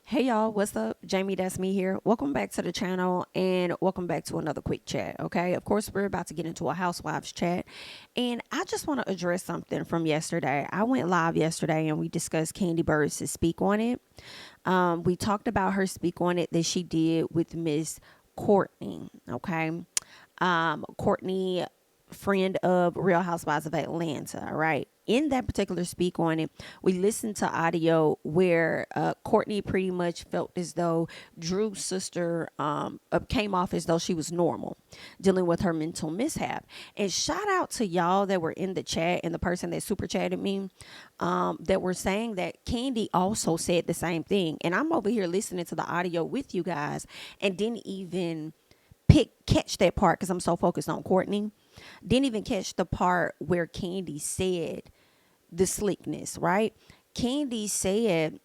Hey y'all, what's up? JamiThatsMe here. Welcome back to the channel and welcome back to another quick chat. Okay, of course, we're about to get into a housewives chat, and I just want to address something from yesterday. I went live yesterday and we discussed Kandi Burruss' speak on it. We talked about her speak on it that she did with Miss Courtney. Okay, Courtney, friend of Real Housewives of Atlanta, right? In that particular speak on it, we listened to audio where Courtney pretty much felt as though Drew's sister came off as though she was normal, dealing with her mental mishap. And shout out to y'all that were in the chat and the person that super chatted me that were saying that Kandi also said the same thing. And I'm over here listening to the audio with you guys and didn't even catch that part because I'm so focused on Courtney. Didn't even catch the part where Kandi said the slickness, right? Kandi said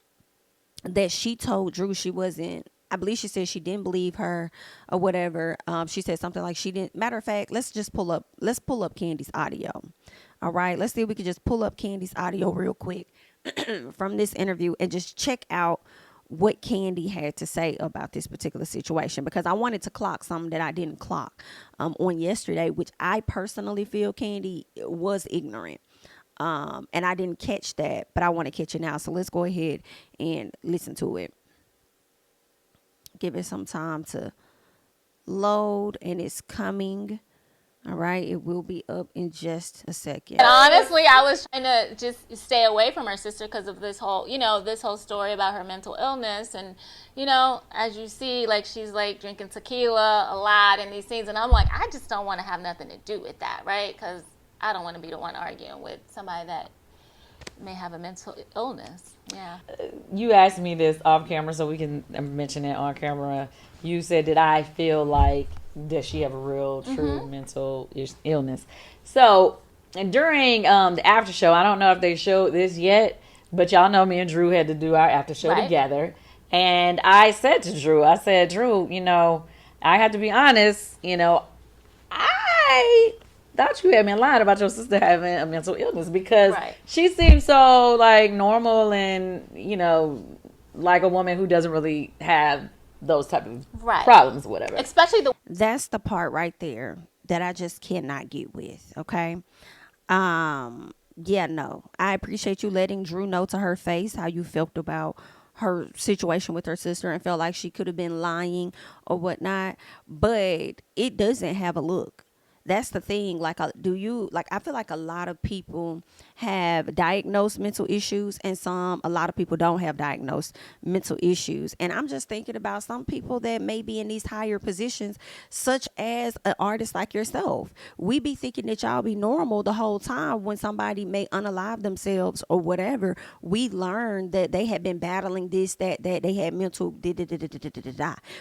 that she told Drew she wasn't. I believe she said she didn't believe her or whatever. She said something like she didn't. Matter of fact, let's pull up Candi's audio. All right, let's see if we can just pull up Candi's audio real quick from this interview and just check out what Kandi had to say about this particular situation, because I wanted to clock something that I didn't clock on yesterday, which I personally feel Kandi was ignorant. And I didn't catch that, but I want to catch it now. So let's go ahead and listen to it. Give it some time to load, and it's coming. All right, it will be up in just a second. And honestly, I was trying to just stay away from her sister because of this whole, this whole story about her mental illness. And, as you see, like, she's like drinking tequila a lot in these scenes. And I'm like, I just don't want to have nothing to do with that, right? Because I don't want to be the one arguing with somebody that may have a mental illness. Yeah. You asked me this off camera, so we can mention it on camera. You said, did I feel like, does she have a real, true mental illness? So, and during the after show, I don't know if they showed this yet, but y'all know me and Drew had to do our after show together. And I said to Drew, Drew, I have to be honest, I thought you had been lying about your sister having a mental illness, because she seems so like normal and, like a woman who doesn't really have those type of problems or whatever. Especially that's the part right there that I just cannot get with. Okay. Yeah, no, I appreciate you letting Drew know to her face how you felt about her situation with her sister and felt like she could have been lying or whatnot, but it doesn't have a look. That's the thing. Like, I feel like a lot of people have diagnosed mental issues, and a lot of people don't have diagnosed mental issues. And I'm just thinking about some people that may be in these higher positions, such as an artist like yourself. We be thinking that y'all be normal the whole time. When somebody may unalive themselves or whatever, we learn that they had been battling this, that they had mental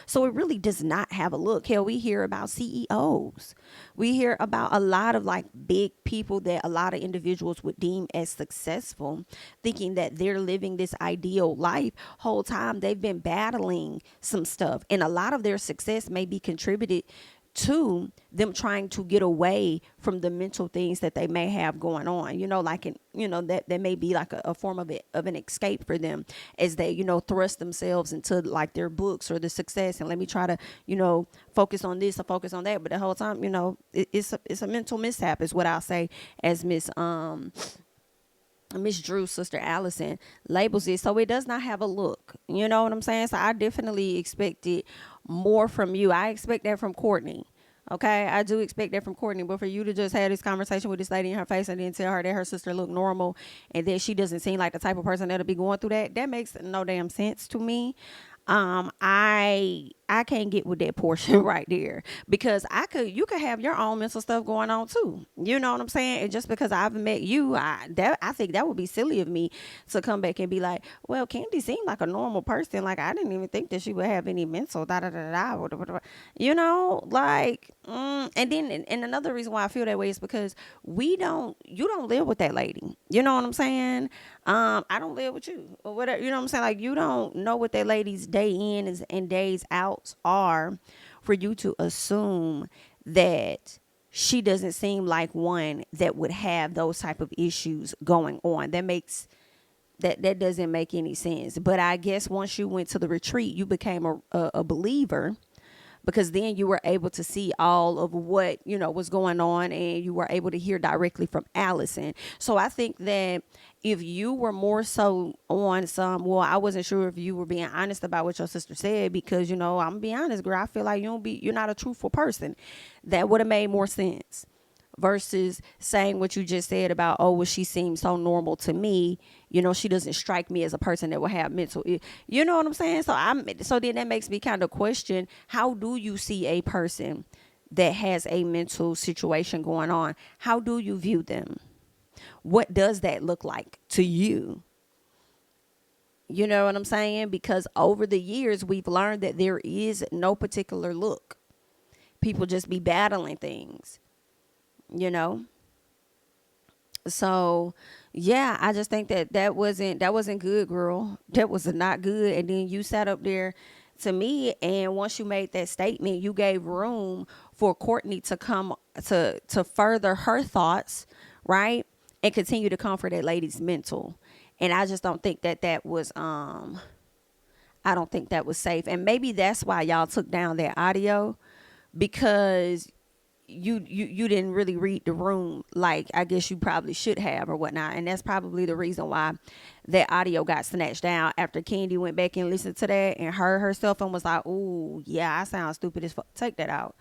So it really does not have a look. Hell, we hear about CEOs. We hear about a lot of like big people that a lot of individuals would deem as successful, thinking that they're living this ideal life. Whole time they've been battling some stuff, and a lot of their success may be contributed to them trying to get away from the mental things that they may have going on, that may be like a form of an escape for them, as they, thrust themselves into like their books or the success, and let me try to, focus on this or focus on that. But the whole time, it's a mental mishap is what I'll say, as Miss Drew's sister Allison labels it. So it does not have a look. You know what I'm saying? So I definitely expected more from you. I expect that from Courtney. Okay, I do expect that from Courtney. But for you to just have this conversation with this lady in her face and then tell her that her sister looked normal and that she doesn't seem like the type of person that'll be going through that makes no damn sense to me. I can't get with that portion right there, because you could have your own mental stuff going on too. You know what I'm saying? And just because I've met you, I think that would be silly of me to come back and be like, well, Kandi seemed like a normal person. Like, I didn't even think that she would have any mental like, and then, and another reason why I feel that way is because you don't live with that lady. You know what I'm saying? I don't live with you or whatever. You know what I'm saying? Like, you don't know what that lady's day in and days out are for you to assume that she doesn't seem like one that would have those type of issues going on. That makes That doesn't make any sense. But I guess once you went to the retreat, you became a believer, because then you were able to see all of what, was going on, and you were able to hear directly from Allison. So I think that if you were more so on some, well, I wasn't sure if you were being honest about what your sister said, because, I'm gonna be honest, girl, I feel like you're not a truthful person. That would have made more sense versus saying what you just said about, oh, well, she seems so normal to me. She doesn't strike me as a person that will have mental, you know what I'm saying? So then that makes me kind of question, how do you see a person that has a mental situation going on? How do you view them? What does that look like to you? You know what I'm saying? Because over the years, we've learned that there is no particular look. People just be battling things. So yeah, I just think that wasn't good, girl. That was not good. And then you sat up there to me, and once you made that statement, you gave room for Courtney to come to further her thoughts, right, and continue to comfort that lady's mental. And I just don't think that was I don't think that was safe. And maybe that's why y'all took down that audio, because you didn't really read the room like I guess you probably should have or whatnot. And that's probably the reason why that audio got snatched down after Kandi went back and listened to that and heard herself and was like, "Ooh, yeah, I sound stupid as fuck. Take that out.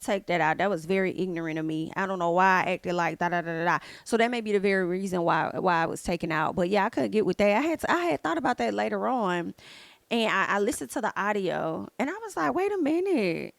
Take that out. That was very ignorant of me. I don't know why I acted like da da da da da." So that may be the very reason why I was taken out. But yeah, I couldn't get with that. I had thought about that later on, and I listened to the audio and I was like, wait a minute.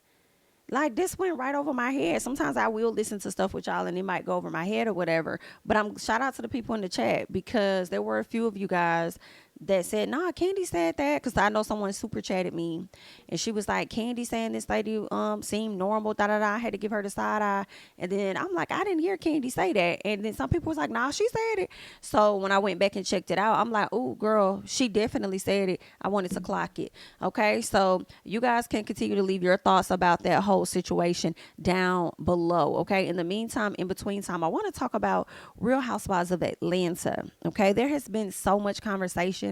Like, this went right over my head. Sometimes I will listen to stuff with y'all and it might go over my head or whatever. But I'm shout out to the people in the chat, because there were a few of you guys that said, nah, Kandi said that. Because I know someone super chatted me and she was like, Kandi saying this lady seemed normal, da da da. I had to give her the side eye. And then I'm like, I didn't hear Kandi say that. And then some people was like, nah, she said it. So when I went back and checked it out, I'm like, oh girl, she definitely said it. I wanted to clock it. Okay, so you guys can continue to leave your thoughts about that whole situation down below. Okay, in the meantime, in between time, I want to talk about Real Housewives of Atlanta. Okay, there has been so much conversation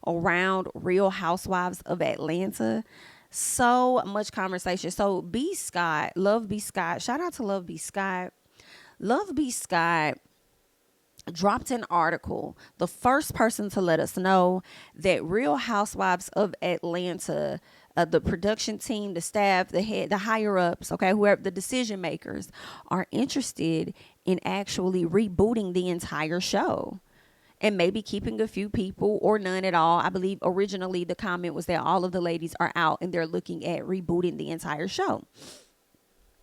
around Real Housewives of Atlanta. So much conversation. So B Scott, Love B Scott, shout out to Love B Scott. Love B Scott dropped an article, the first person to let us know that Real Housewives of Atlanta, the production team, the staff, the head, the higher ups, okay, whoever the decision makers, are interested in actually rebooting the entire show. And maybe keeping a few people or none at all. I believe originally the comment was that all of the ladies are out and they're looking at rebooting the entire show.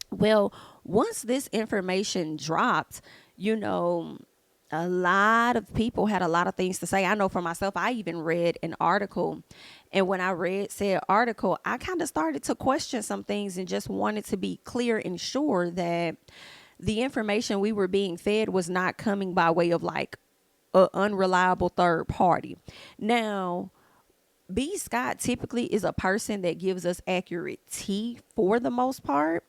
Well, once this information dropped, a lot of people had a lot of things to say. I know for myself, I even read an article. And when I read said article, I kind of started to question some things and just wanted to be clear and sure that the information we were being fed was not coming by way of like an unreliable third party. Now, B. Scott typically is a person that gives us accurate tea for the most part.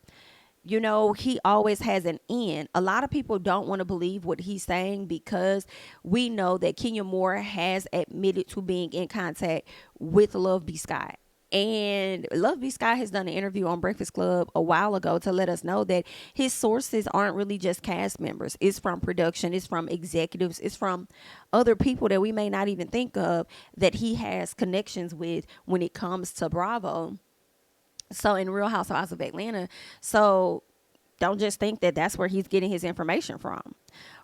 He always has an end. A lot of people don't want to believe what he's saying because we know that Kenya Moore has admitted to being in contact with Love B. Scott. And Love B. Scott has done an interview on Breakfast Club a while ago to let us know that his sources aren't really just cast members. It's from production. It's from executives. It's from other people that we may not even think of that he has connections with when it comes to Bravo. So in Real Housewives of Atlanta. So don't just think that that's where he's getting his information from.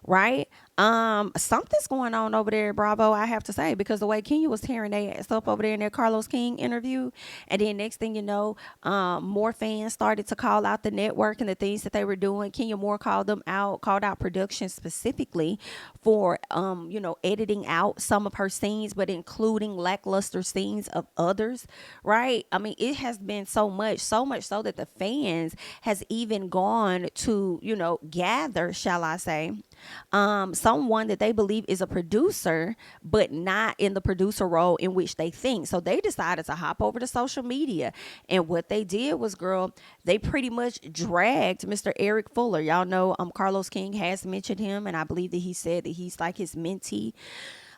Right? Something's going on over there at Bravo, I have to say, because the way Kenya was tearing their ass up over there in their Carlos King interview, and then next thing you know, more fans started to call out the network and the things that they were doing. Kenya Moore called out production specifically for, editing out some of her scenes, but including lackluster scenes of others, right? I mean, it has been so much so that the fans has even gone to, gather, shall I say, someone that they believe is a producer, but not in the producer role in which they think. So they decided to hop over to social media. And what they did was, girl, they pretty much dragged Mr. Eric Fuller. Y'all know Carlos King has mentioned him, and I believe that he said that he's like his mentee.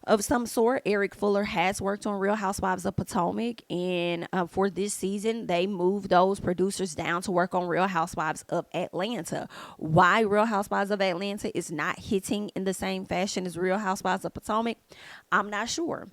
of some sort. Eric Fuller has worked on Real Housewives of Potomac, and for this season, they moved those producers down to work on Real Housewives of Atlanta. Why Real Housewives of Atlanta is not hitting in the same fashion as Real Housewives of Potomac, I'm not sure.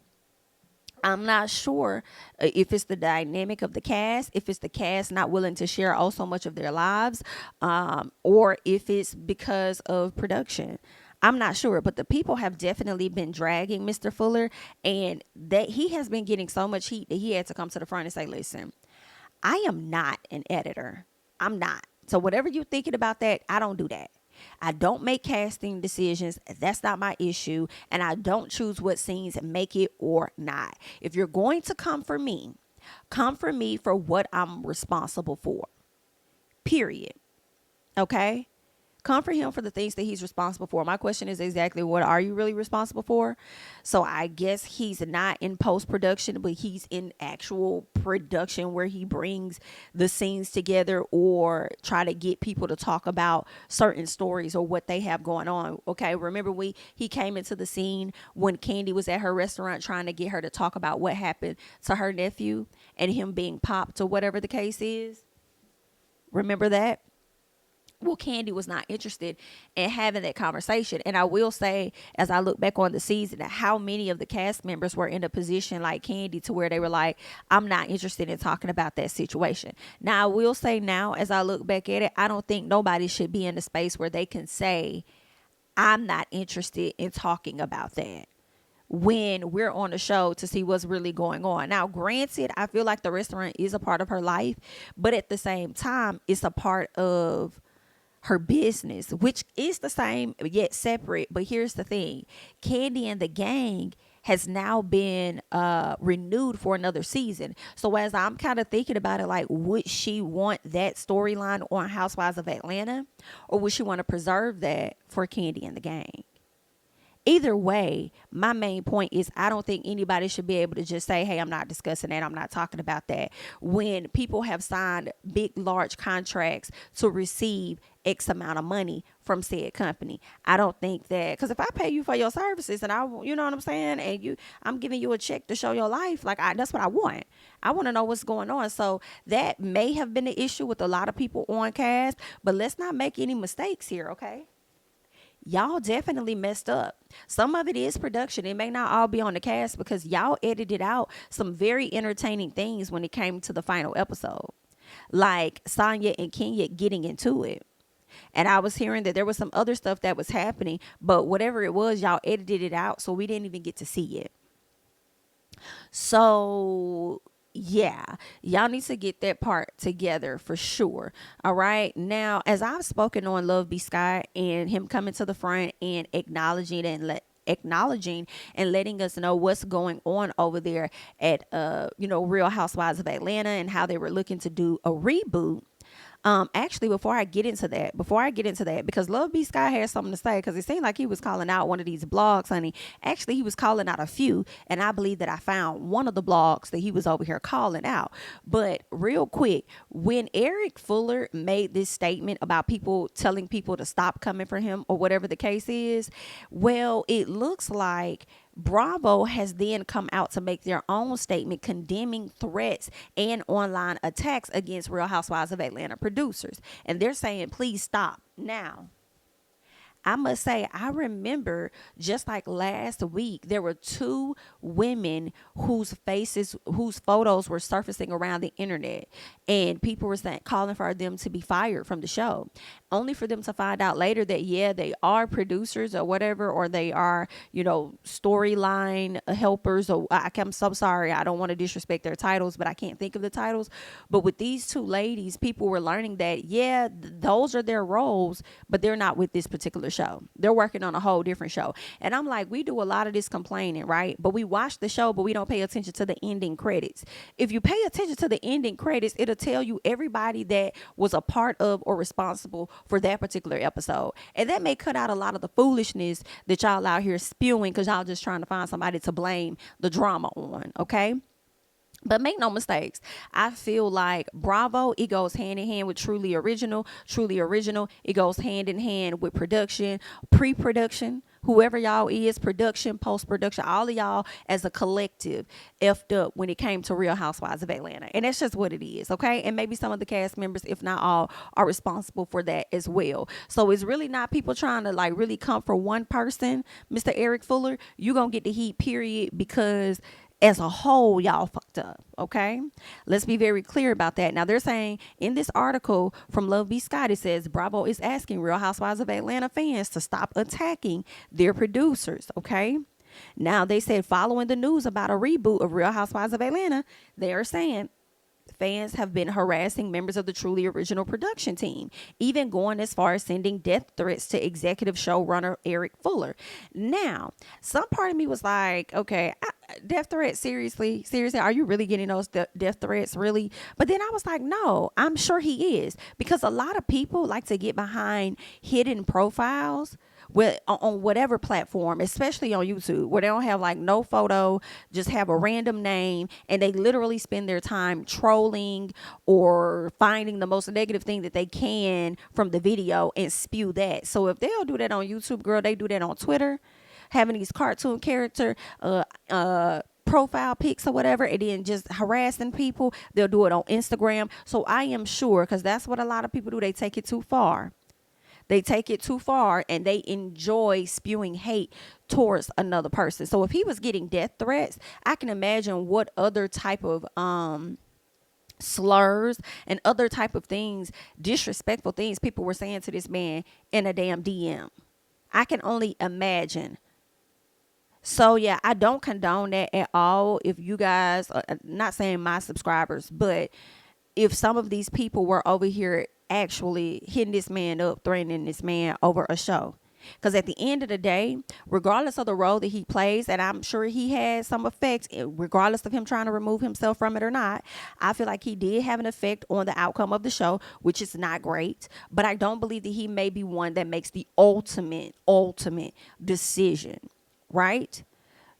I'm not sure if it's the dynamic of the cast, if it's the cast not willing to share oh so much of their lives, or if it's because of production. I'm not sure, but the people have definitely been dragging Mr. Fuller, and that he has been getting so much heat that he had to come to the front and say, listen, I am not an editor. I'm not. So whatever you're thinking about that, I don't do that. I don't make casting decisions. That's not my issue. And I don't choose what scenes make it or not. If you're going to come for me for what I'm responsible for. Period. Okay? Come for him for the things that he's responsible for. My question is exactly, what are you really responsible for? So I guess he's not in post-production, but he's in actual production where he brings the scenes together or try to get people to talk about certain stories or what they have going on. Okay, remember he came into the scene when Kandi was at her restaurant trying to get her to talk about what happened to her nephew and him being popped or whatever the case is? Remember that? Well, Kandi was not interested in having that conversation. And I will say, as I look back on the season, how many of the cast members were in a position like Kandi to where they were like, I'm not interested in talking about that situation. Now, I will say now, as I look back at it, I don't think nobody should be in a space where they can say, I'm not interested in talking about that when we're on the show to see what's really going on. Now, granted, I feel like the restaurant is a part of her life, but at the same time, it's a part of her business, which is the same yet separate. But here's the thing, Kandi and the gang has now been renewed for another season. So as I'm kind of thinking about it, like, would she want that storyline on Housewives of Atlanta, or would she want to preserve that for Kandi and the gang? Either way, my main point is I don't think anybody should be able to just say, hey, I'm not discussing that, I'm not talking about that, when people have signed big, large contracts to receive X amount of money from said company. I don't think that, because if I pay you for your services and you know what I'm saying, and I'm giving you a check to show your life, like that's what I want. I want to know what's going on. So that may have been the issue with a lot of people on cast, but let's not make any mistakes here, okay? Y'all definitely messed up. Some of it is production. It may not all be on the cast because y'all edited out some very entertaining things when it came to the final episode, like Sonya and Kenya getting into it. And I was hearing that there was some other stuff that was happening, but whatever it was, y'all edited it out, so we didn't even get to see it. So yeah, y'all need to get that part together for sure. All right, now, as I've spoken on Love Be Sky and him coming to the front and acknowledging and letting us know what's going on over there at Real Housewives of Atlanta and how they were looking to do a reboot. Actually, before I get into that, because Love B Sky has something to say, because it seemed like he was calling out one of these blogs, honey. Actually, he was calling out a few, and I believe that I found one of the blogs that he was over here calling out. But real quick, when Eric Fuller made this statement about people telling people to stop coming for him or whatever the case is, well, it looks like Bravo has then come out to make their own statement condemning threats and online attacks against Real Housewives of Atlanta producers. And they're saying, please stop now. I must say, I remember just like last week, there were two women whose photos were surfacing around the internet, and people were calling for them to be fired from the show, only for them to find out later that, yeah, they are producers or whatever, or they are, storyline helpers, or I'm so sorry, I don't want to disrespect their titles, but I can't think of the titles. But with these two ladies, people were learning that, yeah, those are their roles, but they're not with this particular show. They're working on a whole different show. And I'm like, we do a lot of this complaining, right? But we watch the show, but we don't pay attention to the ending credits. If you pay attention to the ending credits, it'll tell you everybody that was a part of or responsible for that particular episode. And that may cut out a lot of the foolishness that y'all out here spewing because y'all just trying to find somebody to blame the drama on, okay? But make no mistakes, I feel like Bravo, it goes hand in hand with Truly Original. It goes hand in hand with production, pre-production, whoever y'all is, production, post-production, all of y'all as a collective effed up when it came to Real Housewives of Atlanta. And that's just what it is, okay? And maybe some of the cast members, if not all, are responsible for that as well. So it's really not people trying to like really come for one person, Mr. Eric Fuller. You gonna get the heat, period, because as a whole, y'all fucked up, okay? Let's be very clear about that. Now, they're saying in this article from Love B. Scott, it says Bravo is asking Real Housewives of Atlanta fans to stop attacking their producers, okay? Now, they said following the news about a reboot of Real Housewives of Atlanta, they are saying fans have been harassing members of the truly original production team, even going as far as sending death threats to executive showrunner Eric Fuller. Now, some part of me was like, okay, death threats, seriously, are you really getting those death threats, really? But then I was like, no, I'm sure he is, because a lot of people like to get behind hidden profiles on whatever platform, especially on YouTube, where they don't have like no photo, just have a random name, and they literally spend their time trolling or finding the most negative thing that they can from the video and spew that. So if they'll do that on YouTube, girl, they do that on Twitter, having these cartoon character profile pics or whatever, and then just harassing people. They'll do it on Instagram. So I am sure, because that's what a lot of people do, they take it too far. They take it too far and they enjoy spewing hate towards another person. So if he was getting death threats, I can imagine what other type of slurs and other type of things, disrespectful things people were saying to this man in a damn DM. I can only imagine. So yeah, I don't condone that at all. If you guys, not saying my subscribers, but if some of these people were over here actually hitting this man up, threatening this man over a show. Because at the end of the day, regardless of the role that he plays, and I'm sure he had some effect, regardless of him trying to remove himself from it or not, I feel like he did have an effect on the outcome of the show, which is not great. But I don't believe that he may be one that makes the ultimate decision, right?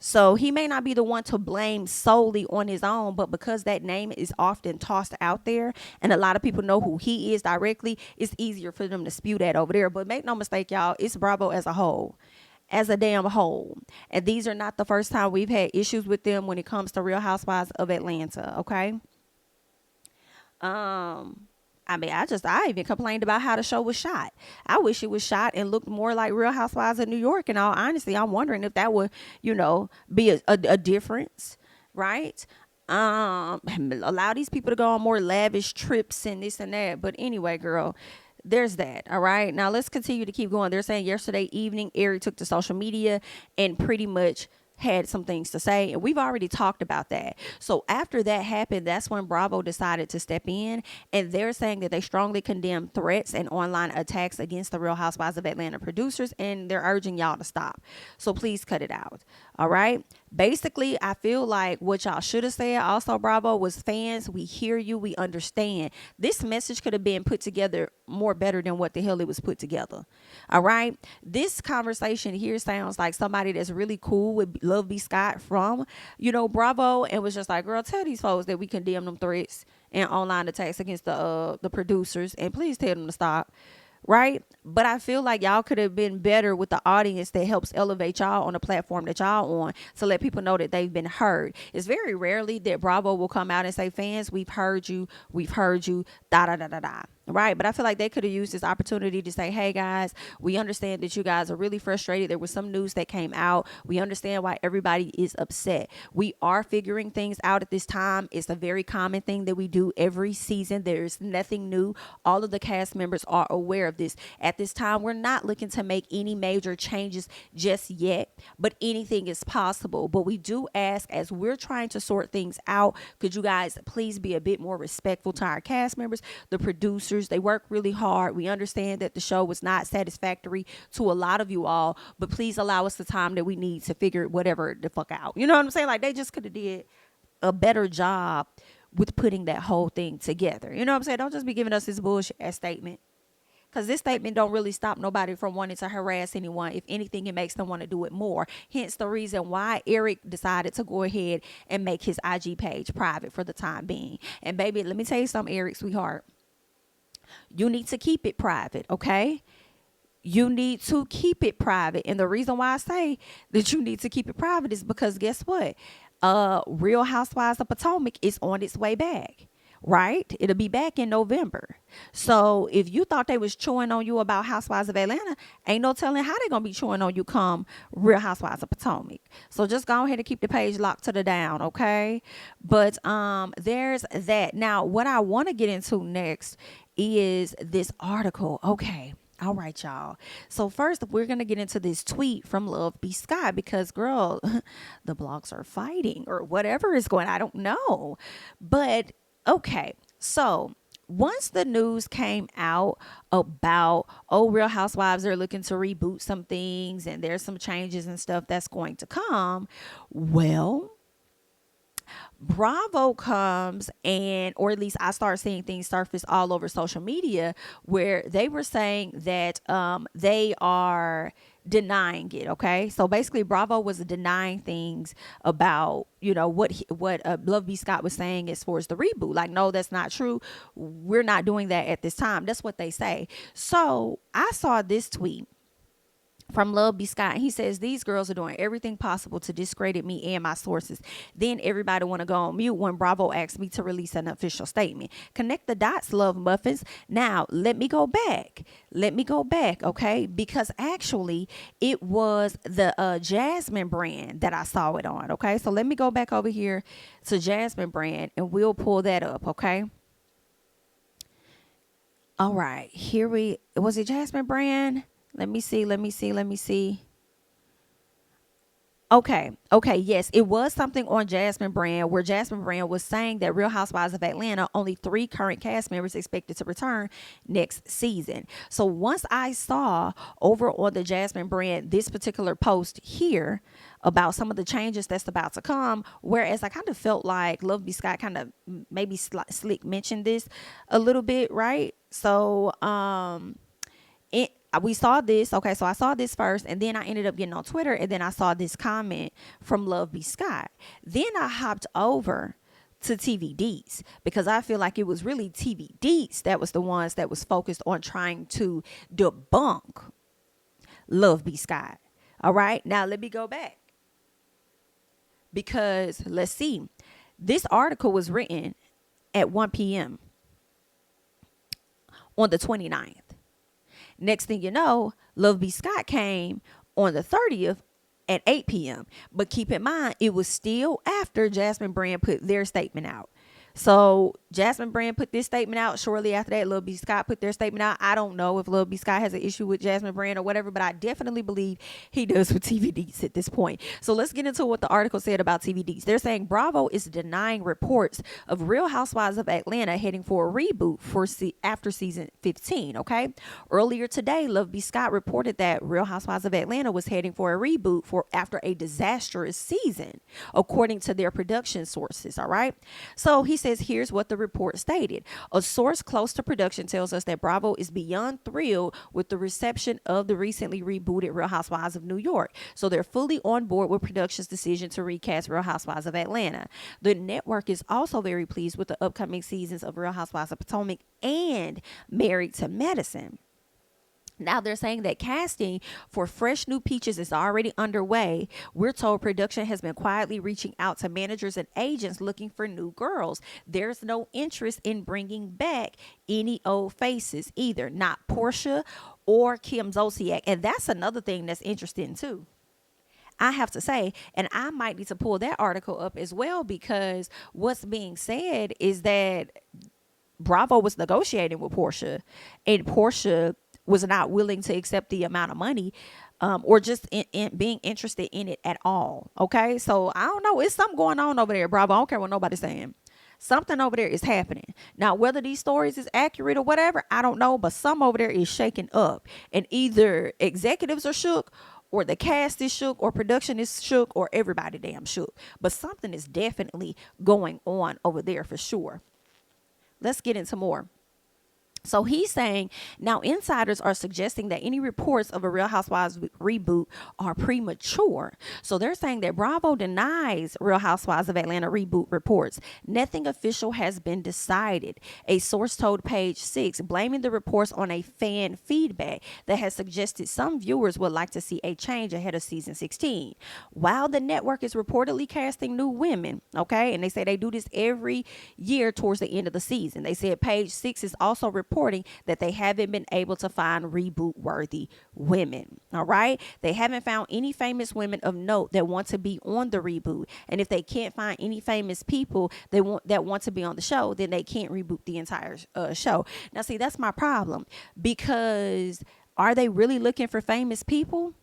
So he may not be the one to blame solely on his own, but because that name is often tossed out there and a lot of people know who he is directly, it's easier for them to spew that over there. But make no mistake, y'all, it's Bravo as a whole. As a damn whole. And these are not the first time we've had issues with them when it comes to Real Housewives of Atlanta, okay? I mean, I even complained about how the show was shot. I wish it was shot and looked more like Real Housewives of New York. And all honesty, I'm wondering if that would, be a difference, right? Allow these people to go on more lavish trips and this and that. But anyway, girl, there's that. All right. Now let's continue to keep going. They're saying yesterday evening, Eric took to social media and pretty much had some things to say, and we've already talked about that. So after that happened, that's when Bravo decided to step in, and they're saying that they strongly condemn threats and online attacks against the Real Housewives of Atlanta producers, and they're urging y'all to stop. So please cut it out. All right. Basically, I feel like what y'all should have said also, Bravo, was fans, we hear you, we understand. This message could have been put together more better than what the hell it was put together. All right. This conversation here sounds like somebody that's really cool with Love B. Scott from, Bravo, and was just like, girl, tell these folks that we condemn them threats and online attacks against the producers, and please tell them to stop. Right? But I feel like y'all could have been better with the audience that helps elevate y'all on the platform that y'all on, to let people know that they've been heard. It's very rarely that Bravo will come out and say, fans, we've heard you, da da da da da. Right? But I feel like they could have used this opportunity to say, hey guys, we understand that you guys are really frustrated. There was some news that came out. We understand why everybody is upset. We are figuring things out at this time. It's a very common thing that we do every season. There's nothing new. All of the cast members are aware of this. At this time, we're not looking to make any major changes just yet, but anything is possible. But we do ask, as we're trying to sort things out, could you guys please be a bit more respectful to our cast members, the producers? They work really hard. We understand that the show was not satisfactory to a lot of you all, but please allow us the time that we need to figure whatever the fuck out. You know what I'm saying? Like, they just could have did a better job with putting that whole thing together. You know what I'm saying? Don't just be giving us this bullshit ass statement. Because this statement don't really stop nobody from wanting to harass anyone. If anything, it makes them want to do it more. Hence the reason why Eric decided to go ahead and make his IG page private for the time being. And baby, let me tell you something, Eric, sweetheart. You need to keep it private, okay? you need to keep it private. And the reason why I say that you need to keep it private is because guess what? Real Housewives of Potomac is on its way back. Right? It'll be back in November. So if you thought they was chewing on you about Housewives of Atlanta, ain't no telling how they gonna be chewing on you come Real Housewives of Potomac. So just go ahead and keep the page locked to the down, okay? But there's that. Now, what I want to get into next is this article. Okay. All right, y'all. So first, we're going to get into this tweet from Love B. Scott because, girl, the blogs are fighting or whatever is going on. I don't know. But, okay. So once the news came out about, oh, Real Housewives are looking to reboot some things and there's some changes and stuff that's going to come, well, Bravo comes and, or at least I start seeing things surface all over social media where they were saying that they are denying it. Okay, so basically Bravo was denying things about, you know, what Love B. Scott was saying as far as the reboot. Like, no, that's not true. We're not doing that at this time. That's what they say. So I saw this tweet from Love B. Scott. He says, these girls are doing everything possible to discredit me and my sources. Then everybody want to go on mute when Bravo asked me to release an official statement. Connect the dots, Love Muffins. Now, let me go back. Okay? Because actually, it was the Jasmine brand that I saw it on. Okay? So let me go back over here to Jasmine brand and we'll pull that up. Okay? All right. Was it Jasmine brand? Let me see. Okay, yes, it was something on Jasmine brand where Jasmine brand was saying that Real Housewives of Atlanta, only 3 current cast members expected to return next season. So once I saw over on the Jasmine brand this particular post here about some of the changes that's about to come, whereas I kind of felt like Love B. Scott kind of maybe slick mentioned this a little bit, right? So we saw this. Okay, so I saw this first and then I ended up getting on Twitter and then I saw this comment from Love B. Scott. Then I hopped over to TVDs because I feel like it was really TVDs that was the ones that was focused on trying to debunk Love B. Scott. All right, now let me go back because let's see. This article was written at 1 p.m. on the 29th. Next thing you know, Love B. Scott came on the 30th at 8 p.m. But keep in mind, it was still after Jasmine Brand put their statement out. So Jasmine Brand put this statement out shortly after that. Lil B. Scott put their statement out. I don't know if Lil B. Scott has an issue with Jasmine Brand or whatever, but I definitely believe he does with TVDs at this point. So let's get into what the article said about TVDs. They're saying Bravo is denying reports of Real Housewives of Atlanta heading for a reboot for after season 15. Okay. Earlier today, Lil B. Scott reported that Real Housewives of Atlanta was heading for a reboot for after a disastrous season, according to their production sources. All right. So he says, here's what the report stated. A source close to production tells us that Bravo is beyond thrilled with the reception of the recently rebooted Real Housewives of New York. So they're fully on board with production's decision to recast Real Housewives of Atlanta. The network is also very pleased with the upcoming seasons of Real Housewives of Potomac and Married to Medicine. Now they're saying that casting for Fresh New Peaches is already underway. We're told production has been quietly reaching out to managers and agents looking for new girls. There's no interest in bringing back any old faces either, not Portia or Kim Zolciak. And that's another thing that's interesting too. I have to say, and I might need to pull that article up as well, because what's being said is that Bravo was negotiating with Portia, and Portia was not willing to accept the amount of money or just in being interested in it at all. Okay, so I don't know. It's something going on over there, Bravo. I don't care what nobody's saying. Something over there is happening. Now, whether these stories is accurate or whatever, I don't know, but some over there is shaking up. And either executives are shook, or the cast is shook, or production is shook, or everybody damn shook. But something is definitely going on over there for sure. Let's get into more. So he's saying now insiders are suggesting that any reports of a Real Housewives reboot are premature. So they're saying that Bravo denies Real Housewives of Atlanta reboot reports. Nothing official has been decided. A source told Page Six, blaming the reports on a fan feedback that has suggested some viewers would like to see a change ahead of season 16. While the network is reportedly casting new women, okay, and they say they do this every year towards the end of the season. They said Page Six is also reporting that they haven't been able to find reboot worthy women. All right. They haven't found any famous women of note that want to be on the reboot. And if they can't find any famous people that want to be on the show, then they can't reboot the entire show. Now, see, that's my problem, because are they really looking for famous people?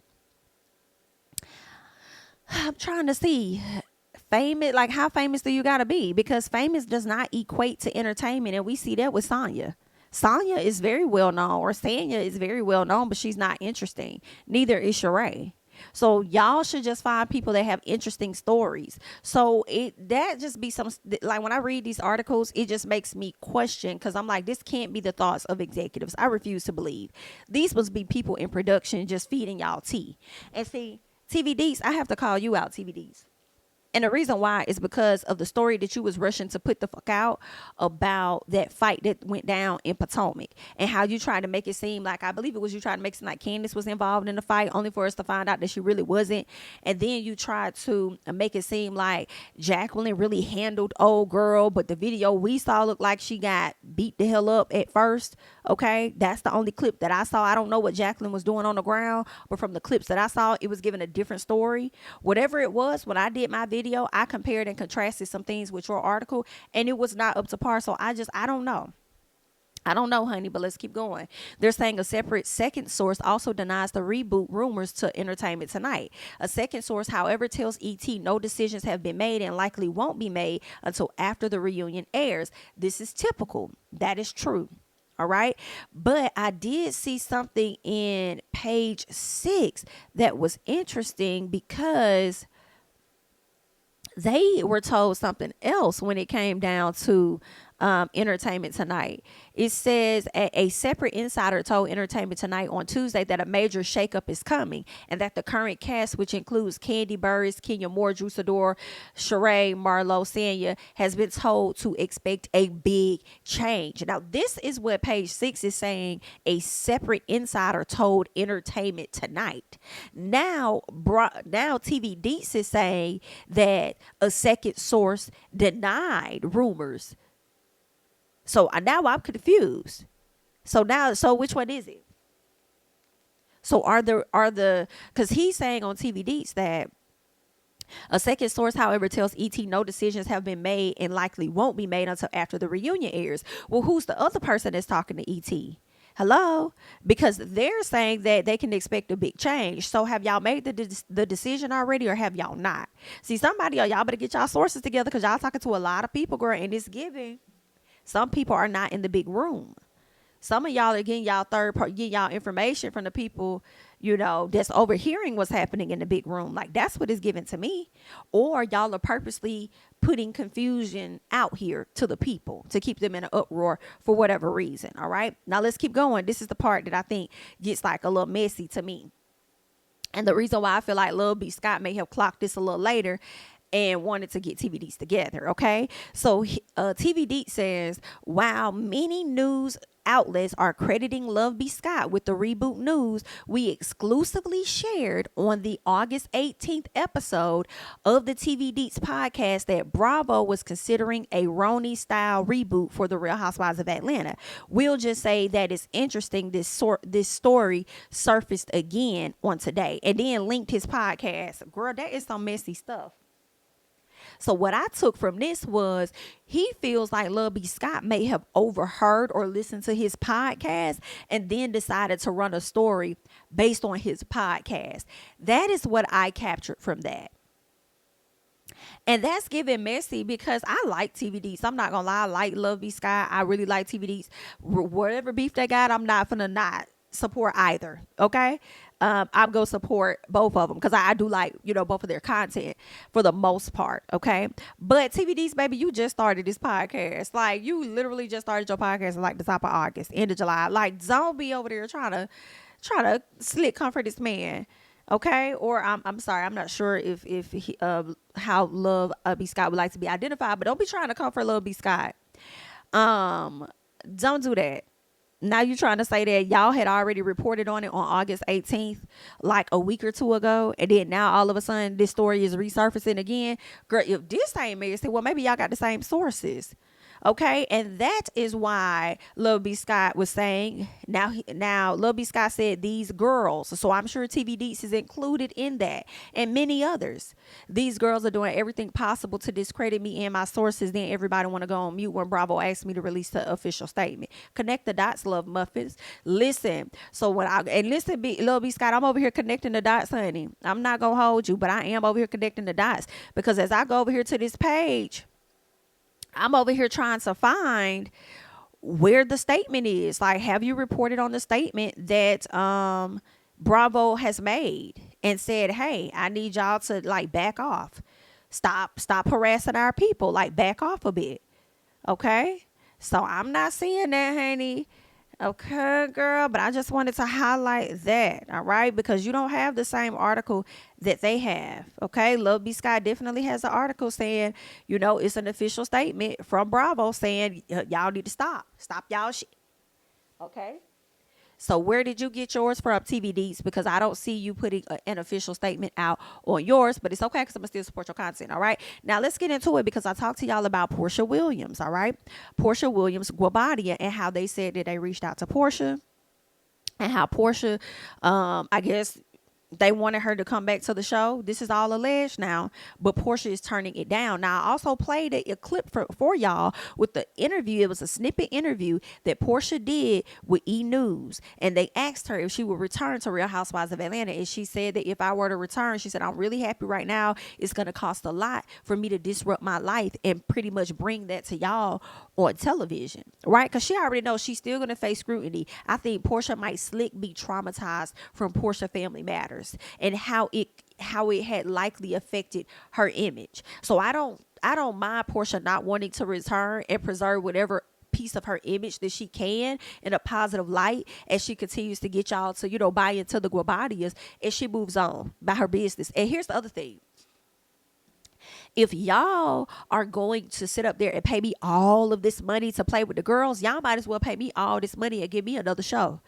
I'm trying to see. Famous, like how famous do you gotta be? Because famous does not equate to entertainment, and we see that with Sonya. Sonya is very well known, or Sanya is very well known, but she's not interesting. Neither is Sheree. So y'all should just find people that have interesting stories. So that just be some, like when I read these articles, it just makes me question, because I'm like, this can't be the thoughts of executives. I refuse to believe these must be people in production just feeding y'all tea. And see, TVDs, I have to call you out, TVDs. And the reason why is because of the story that you was rushing to put the fuck out about that fight that went down in Potomac, and how you tried to make it seem like, I believe it was you trying to make it seem like Candace was involved in the fight, only for us to find out that she really wasn't. And then you tried to make it seem like Jacqueline really handled old girl, but the video we saw looked like she got beat the hell up at first. Okay, that's the only clip that I saw. I don't know what Jacqueline was doing on the ground, but from the clips that I saw, it was giving a different story. Whatever it was, when I did my video, I compared and contrasted some things with your article, and it was not up to par. So I don't know. I don't know, honey, but let's keep going. They're saying a separate second source also denies the reboot rumors to Entertainment Tonight. A second source, however, tells ET no decisions have been made and likely won't be made until after the reunion airs. This is typical. That is true. All right. But I did see something in Page Six that was interesting, because they were told something else when it came down to Entertainment Tonight. It says a separate insider told Entertainment Tonight on Tuesday that a major shakeup is coming, and that the current cast, which includes Kandi Burruss, Kenya Moore, Drew Sidor, Sheree, Marlo, Sanya, has been told to expect a big change. Now, this is what Page Six is saying. A separate insider told Entertainment Tonight. Now TV Deets is saying that a second source denied rumors. So now I'm confused. So which one is it? So because he's saying on TV Deets that a second source, however, tells ET no decisions have been made and likely won't be made until after the reunion airs. Well, who's the other person that's talking to ET? Hello? Because they're saying that they can expect a big change. So have y'all made the decision already, or have y'all not? See, somebody, y'all better get y'all sources together, because y'all talking to a lot of people, girl, and it's giving. Some people are not in the big room. Some of y'all are getting y'all getting y'all information from the people, that's overhearing what's happening in the big room. Like, that's what is given to me. Or y'all are purposely putting confusion out here to the people to keep them in an uproar for whatever reason. All right. Now let's keep going. This is the part that I think gets like a little messy to me. And the reason why I feel like Lil B. Scott may have clocked this a little later and wanted to get TVDs together. Okay. So TVD says, while many news outlets are crediting Love B. Scott with the reboot news, we exclusively shared on the August 18th episode of the TV Deets podcast that Bravo was considering a RHOA style reboot for the Real Housewives of Atlanta. We'll just say that it's interesting this story surfaced again on today, and then linked his podcast. Girl, that is some messy stuff. So what I took from this was he feels like Lil B. Scott may have overheard or listened to his podcast and then decided to run a story based on his podcast. That is what I captured from that. And that's giving messy, because I like TVDs. I'm not gonna lie, I like Lil B. Scott. I really like TVDs. Whatever beef they got, I'm not finna not support either. Okay. I'm gonna support both of them because I do like, both of their content for the most part. Okay, but TVDs, baby, you just started this podcast. Like, you literally just started your podcast like the top of August, end of July. Like, don't be over there trying to slick comfort this man. Okay, or I'm sorry, I'm not sure if he, how Love B Scott would like to be identified, but don't be trying to comfort Love B Scott. Don't do that. Now you trying to say that y'all had already reported on it on August 18th, like a week or two ago, and then now all of a sudden this story is resurfacing again. Girl, if this ain't messy, well, maybe y'all got the same sources. Okay, and that is why Lil B Scott was saying now Lil B Scott said these girls, so I'm sure TV Deets is included in that, and many others. These girls are doing everything possible to discredit me and my sources. Then everybody want to go on mute when Bravo asked me to release the official statement. Connect the dots, Love Muffins. Listen, so Lil B Scott, I'm over here connecting the dots, honey. I'm not gonna hold you, but I am over here connecting the dots because as I go over here to this page, I'm over here trying to find where the statement is. Like, have you reported on the statement that Bravo has made and said, hey, I need y'all to like back off. Stop harassing our people. Like, back off a bit. Okay? So I'm not seeing that, honey. Okay, girl, but I just wanted to highlight that, all right? Because you don't have the same article that they have, okay? Lil B Scott definitely has an article saying, it's an official statement from Bravo saying y'all need to stop y'all shit, okay? So where did you get yours from, TVDs? Because I don't see you putting an official statement out on yours, but it's okay because I'm going to still support your content, all right? Now, let's get into it because I talked to y'all about Portia Williams, all right? Portia Williams Guabadia, and how they said that they reached out to Portia and how Portia, I guess, they wanted her to come back to the show. This is all alleged now, but Portia is turning it down. Now, I also played a clip for y'all with the interview. It was a snippet interview that Portia did with E! News, and they asked her if she would return to Real Housewives of Atlanta, and she said that if I were to return, she said, I'm really happy right now. It's going to cost a lot for me to disrupt my life and pretty much bring that to y'all on television, right? Because she already knows she's still going to face scrutiny. I think Portia might slick be traumatized from Portia Family Matters and how it had likely affected her image. So I don't mind Portia not wanting to return and preserve whatever piece of her image that she can in a positive light as she continues to get y'all to buy into the Guabadias as she moves on by her business. And here's the other thing. If y'all are going to sit up there and pay me all of this money to play with the girls, y'all might as well pay me all this money and give me another show.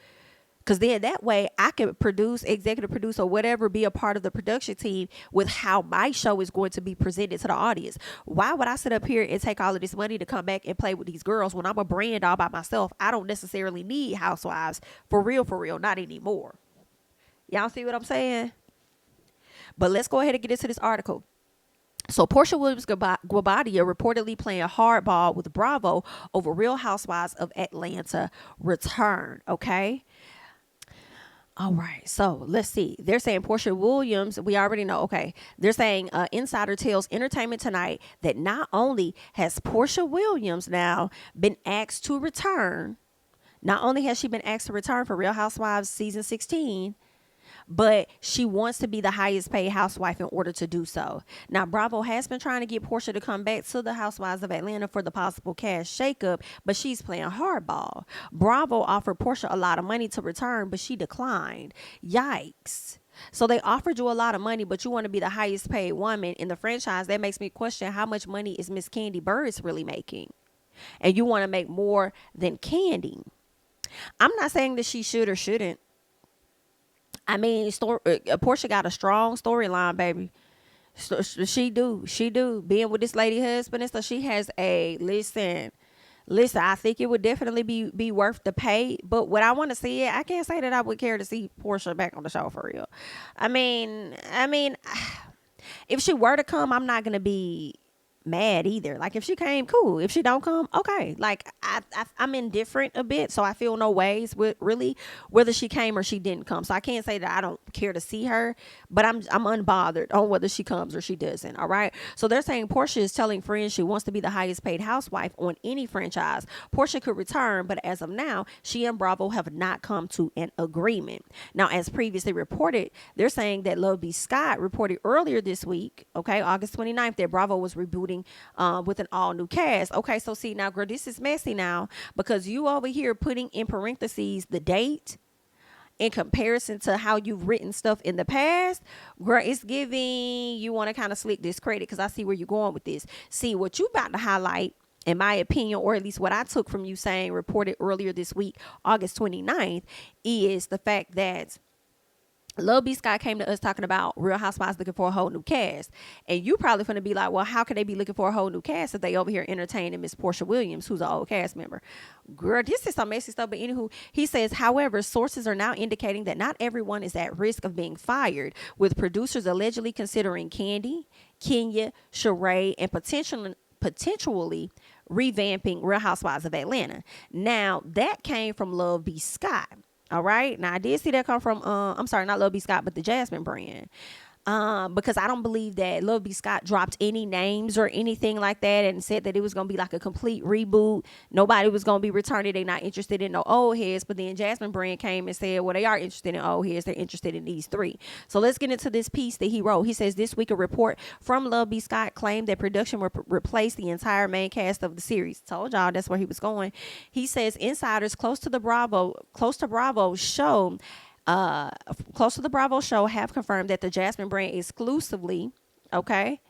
Because then that way I can produce, executive produce, or whatever, be a part of the production team with how my show is going to be presented to the audience. Why would I sit up here and take all of this money to come back and play with these girls when I'm a brand all by myself? I don't necessarily need Housewives for real, not anymore. Y'all see what I'm saying? But let's go ahead and get into this article. So Portia Williams Guabadia reportedly playing hardball with Bravo over Real Housewives of Atlanta return. Okay. All right, so let's see. They're saying Portia Williams, we already know, okay. They're saying Insider tells Entertainment Tonight that not only has Portia Williams now been asked to return, not only has she been asked to return for Real Housewives season 16, but she wants to be the highest paid housewife in order to do so. Now, Bravo has been trying to get Portia to come back to the Housewives of Atlanta for the possible cash shakeup, but she's playing hardball. Bravo offered Portia a lot of money to return, but she declined. Yikes. So they offered you a lot of money, but you want to be the highest paid woman in the franchise. That makes me question, how much money is Miss Kandi Burruss really making? And you want to make more than Kandi. I'm not saying that she should or shouldn't. I mean, Portia got a strong storyline, baby. So she do. Being with this lady husband and stuff, she has a listen. I think it would definitely be worth the pay. But what I want to see it, I can't say that I would care to see Portia back on the show for real. I mean, if she were to come, I'm not gonna be mad either. Like if she came, cool. If she don't come, okay. Like I'm indifferent a bit, so I feel no ways with really whether she came or she didn't come. So I can't say that I don't care to see her, but I'm unbothered on whether she comes or she doesn't. All right. So they're saying Portia is telling friends she wants to be the highest paid housewife on any franchise. Portia could return, but as of now, she and Bravo have not come to an agreement. Now, as previously reported, they're saying that Love B. Scott reported earlier this week, okay, August 29th, that Bravo was rebooting with an all new cast. Okay, so see now, girl, this is messy now because you over here putting in parentheses the date in comparison to how you've written stuff in the past. Girl, it's giving you want to kind of slick this credit because I see where you're going with this. See, what you about to highlight, in my opinion, or at least what I took from you saying reported earlier this week, August 29th, is the fact that Lil B. Scott came to us talking about Real Housewives looking for a whole new cast. And you probably going to be like, well, how can they be looking for a whole new cast if they over here entertaining Miss Portia Williams, who's an old cast member? Girl, this is some messy stuff. But anywho, he says, however, sources are now indicating that not everyone is at risk of being fired, with producers allegedly considering Kandi, Kenya, Sheree, and potentially revamping Real Housewives of Atlanta. Now, that came from Love B. Scott. All right. Now I did see that come from I'm sorry, not Love B. Scott, but the Jasmine brand. Because I don't believe that Love B. Scott dropped any names or anything like that and said that it was going to be like a complete reboot. Nobody was going to be returning. They're not interested in no old heads. But then Jasmine brand came and said, well, they are interested in old heads. They're interested in these three. So let's get into this piece that he wrote. He says, this week a report from Love B. Scott claimed that production would replace the entire main cast of the series. Told y'all that's where he was going. He says insiders close to Bravo show have confirmed that the Jasmine brand exclusively, okay,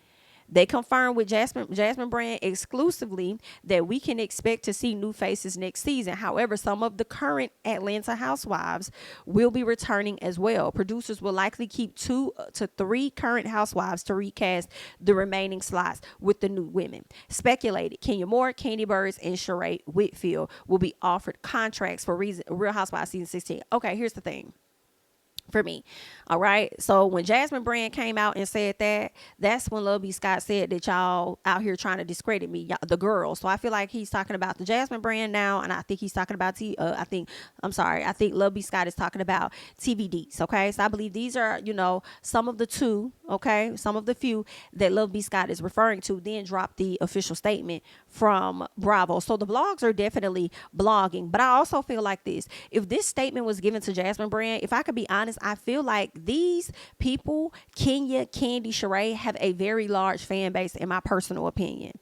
they confirmed with Jasmine brand exclusively that we can expect to see new faces next season. However, some of the current Atlanta housewives will be returning as well. Producers will likely keep 2 to 3 current housewives to recast the remaining slots with the new women. Speculated Kenya Moore, Kandi Burruss, and Sheree Whitfield will be offered contracts for Real Housewives season 16. Okay, here's the thing. For me, all right. So when Jasmine brand came out and said that, that's when Lil B. Scott said that y'all out here trying to discredit me, the girls. So I feel like he's talking about the Jasmine brand now, and I think he's talking about I think Lil B. Scott is talking about TVDs. Okay, so I believe these are some of the few that Lil B. Scott is referring to. Then dropped the official statement from Bravo. So the blogs are definitely blogging, but I also feel like this: if this statement was given to Jasmine brand, if I could be honest, I feel like these people, Kenya, Kandi, Sheree, have a very large fan base in my personal opinion.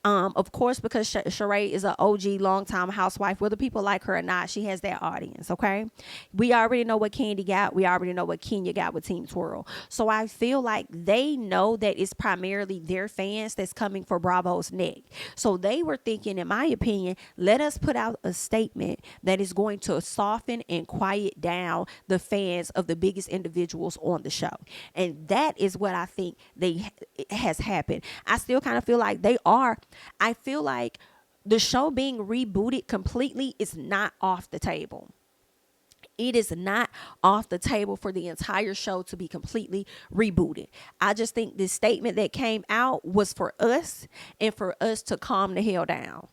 Of course, because Sheree is an OG longtime housewife, whether people like her or not, she has that audience, okay? We already know what Kandi got. We already know what Kenya got with Team Twirl. So I feel like they know that it's primarily their fans that's coming for Bravo's neck. So they were thinking, in my opinion, let us put out a statement that is going to soften and quiet down the fans of the biggest individuals on the show. And that is what I think has happened. I still kind of feel like I feel like the show being rebooted completely is not off the table. It is not off the table for the entire show to be completely rebooted. I just think this statement that came out was for us and for us to calm the hell down.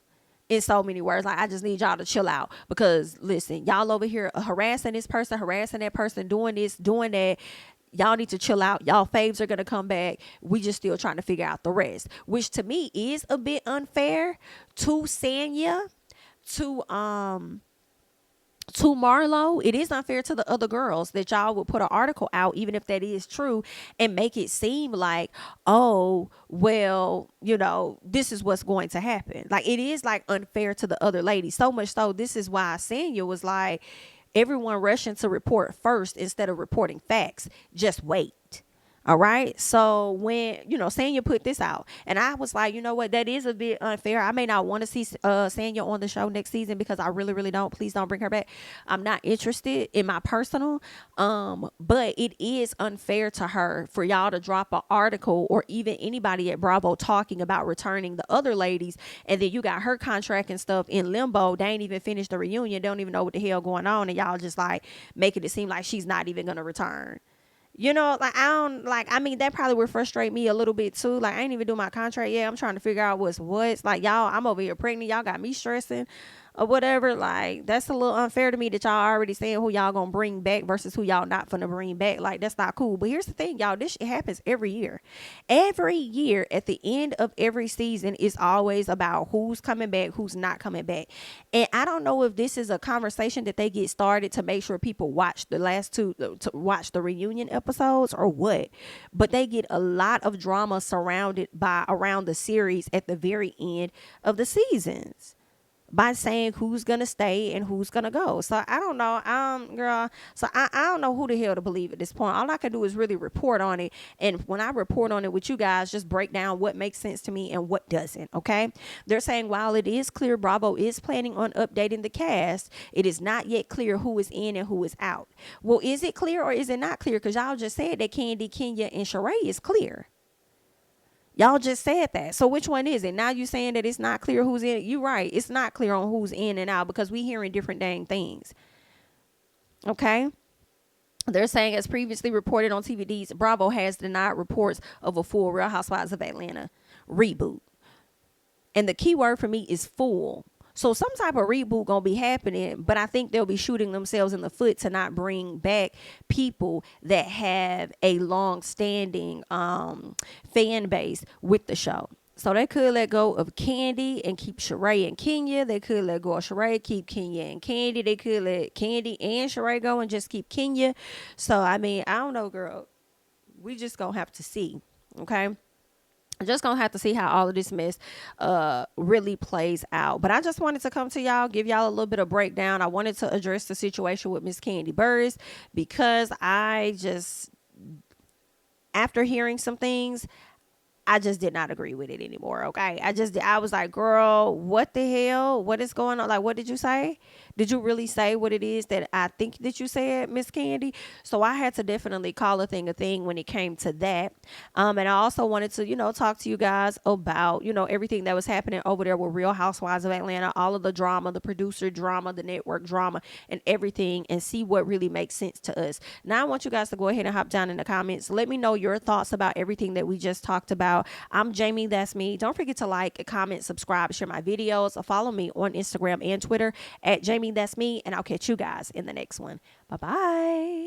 In so many words, like, I just need y'all to chill out, because listen, y'all over here harassing this person, harassing that person, doing this, doing that. Y'all need to chill out. Y'all faves are going to come back. We just still trying to figure out the rest, which to me is a bit unfair to Sanya, to Marlo. It is unfair to the other girls that y'all would put an article out, even if that is true, and make it seem like, oh, well, this is what's going to happen. Like, it is like unfair to the other ladies. So much so, this is why Sanya was like, everyone rushing to report first instead of reporting facts. Just wait. All right. So when, Sanya put this out, and I was like, you know what, that is a bit unfair. I may not want to see Sanya on the show next season, because I really, really don't. Please don't bring her back. I'm not interested in my personal. But it is unfair to her for y'all to drop an article, or even anybody at Bravo talking about returning the other ladies. And then you got her contract and stuff in limbo. They ain't even finished the reunion. Don't even know what the hell going on. And y'all just like making it seem like she's not even going to return. You know, like I don't like. I mean, that probably would frustrate me a little bit too. Like I ain't even do my contract yet. I'm trying to figure out what's what. Like y'all, I'm over here pregnant. Y'all got me stressing, or whatever. Like that's a little unfair to me that y'all already saying who y'all gonna bring back versus who y'all not gonna bring back. Like that's not cool. But here's the thing, y'all. This shit happens every year. Every year, at the end of every season, is always about who's coming back, who's not coming back. And I don't know if this is a conversation that they get started to make sure people watch the last two, to watch the reunion episodes or what. But they get a lot of drama surrounded by around the series at the very end of the seasons by saying who's gonna stay and who's gonna go. So I don't know, girl. So I don't know who the hell to believe at this point. All I can do is really report on it, and when I report on it with you guys, just break down what makes sense to me and what doesn't. Okay? They're saying while it is clear Bravo is planning on updating the cast, it is not yet clear who is in and who is out. Well, is it clear or is it not clear? Because y'all just said that Kandi, Kenya, and Sheree is clear. Y'all just said that. So which one is it? Now you saying that it's not clear who's in. You right. It's not clear on who's in and out because we hearing different dang things. Okay. They're saying, as previously reported on TVD's, Bravo has denied reports of a full Real Housewives of Atlanta reboot. And the key word for me is full. So some type of reboot gonna be happening, but I think they'll be shooting themselves in the foot to not bring back people that have a long-standing fan base with the show. So they could let go of Kandi and keep Sheree and Kenya. They could let go of Sheree, keep Kenya and Kandi. They could let Kandi and Sheree go and just keep Kenya. So I mean, I don't know, girl. We just gonna have to see. Okay. Just gonna have to see how all of this mess really plays out. But I just wanted to come to y'all, give y'all a little bit of breakdown. I wanted to address the situation with Miss Kandi Burruss because I just, after hearing some things, I just did not agree with it anymore. Okay. I was like, girl, what the hell? What is going on? Like, what did you say? Did you really say what it is that I think that you said, Miss Kandi? So I had to definitely call a thing when it came to that. And I also wanted to, talk to you guys about, everything that was happening over there with Real Housewives of Atlanta, all of the drama, the producer drama, the network drama, and everything, and see what really makes sense to us. Now I want you guys to go ahead and hop down in the comments. Let me know your thoughts about everything that we just talked about. I'm Jamie, that's me. Don't forget to like, comment, subscribe, share my videos, or follow me on Instagram and Twitter at Jamie, that's me, and I'll catch you guys in the next one. Bye-bye.